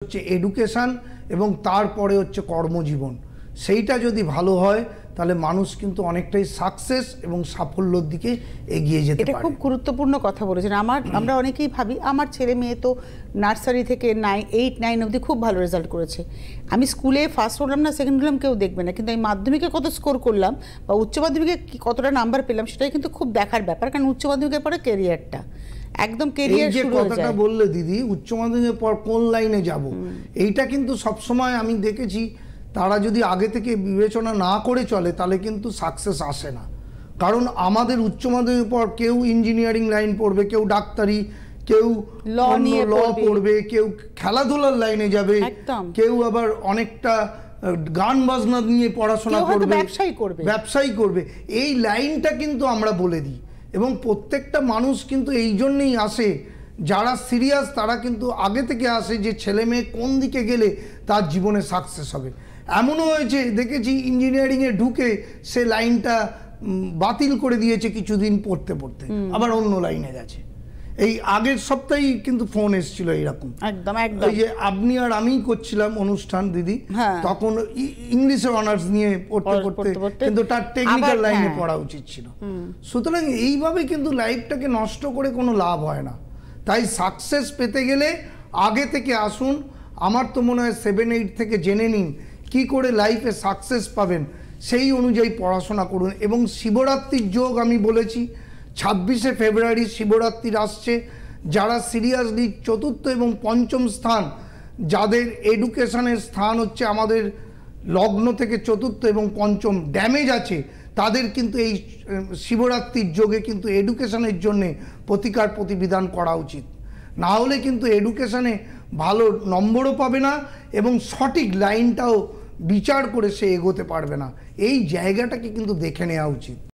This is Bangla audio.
হচ্ছে এডুকেশন এবং তারপরে হচ্ছে কর্মজীবন। সেইটা যদি ভালো হয় তাহলে মানুষ কিন্তু অনেকটাই সাকসেস এবং সাফল্যের দিকে এগিয়ে যেতে পারে। এটা খুব গুরুত্বপূর্ণ কথা বলেছেন। আমরা অনেকেই ভাবি আমার ছেলে মেয়ে তো নার্সারি থেকে 8, 9 অবধি খুব ভালো রেজাল্ট করেছে, আমি স্কুলে ফার্স্ট হলাম না সেকেন্ড হলাম কেউ দেখবে না, কিন্তু আমি মাধ্যমিকে কত স্কোর করলাম বা উচ্চ মাধ্যমিকে কতটা নাম্বার পেলাম সেটাই কিন্তু খুব দেখার ব্যাপার। কারণ উচ্চ মাধ্যমিকের পরে কেরিয়ারটা একদম কেরিয়ার শুরু হয়ে যায়। কথাটা বললে দিদি, উচ্চ মাধ্যমিকের পর কোন লাইনে যাব, এইটা কিন্তু সবসময় আমি দেখেছি তারা যদি আগে থেকে বিবেচনা না করে চলে তাহলে কিন্তু সাকসেস আসে না। কারণ আমাদের উচ্চ মাধ্যমিকের পর কেউ ইঞ্জিনিয়ারিং লাইন পড়বে, কেউ ডাক্তারি, কেউ ল পড়বে, কেউ খেলাধুলার লাইনে যাবে, কেউ আবার অনেকটা গান বাজনা নিয়ে পড়াশোনা করবে, ব্যবসায়ী করবে। এই লাইনটা কিন্তু আমরা বলে দিই এবং প্রত্যেকটা মানুষ কিন্তু এই জন্যেই আসে, যারা সিরিয়াস তারা কিন্তু আগে থেকে আসে যে ছেলে মেয়ে কোন দিকে গেলে তার জীবনে সাকসেস হবে। এমনও হয়েছে দেখেছি ইঞ্জিনিয়ারিংয়ে ঢুকে সে লাইনটা বাতিল করে দিয়েছে কিছুদিন পড়তে পড়তে, আবার অন্য লাইনে গেছে। এই আগের সপ্তাহেই কিন্তু ফোন এসেছিল এইরকম, একদম এই যে আপনি আর আমি করছিলাম অনুষ্ঠান দিদি, তখন ইংলিশে অনার্স নিয়ে পড়তে পড়তে কিন্তু তার টেকনিক্যাল লাইনে পড়া উচিত ছিল। সুতরাং এইভাবে কিন্তু লাইফটাকে নষ্ট করে কোনো লাভ হয় না। তাই সাকসেস পেতে গেলে আগে থেকে আসুন। আমার তো মনে হয় 7-8 থেকে জেনে নিন কি করে লাইফে সাকসেস পাবেন, সেই অনুযায়ী পড়াশোনা করুন। এবং শিবরাত্রির যোগ আমি বলেছি, 26শে ফেব্রুয়ারি শিবরাত্রির আসছে। যারা সিরিয়াসলি চতুর্থ এবং পঞ্চম স্থান, যাদের এডুকেশনের স্থান হচ্ছে আমাদের লগ্ন থেকে চতুর্থ এবং পঞ্চম ড্যামেজ আছে, তাদের কিন্তু এই শিবরাত্রির যোগে কিন্তু এডুকেশনের জন্যে প্রতিকার প্রতিবিধান করা উচিত। না হলে কিন্তু এডুকেশনে ভালো নম্বরও পাবে না এবং সঠিক লাইনটাও বিচার করে সে এগোতে পারবে না। এই জায়গাটাকে কিন্তু দেখে নেওয়া উচিত।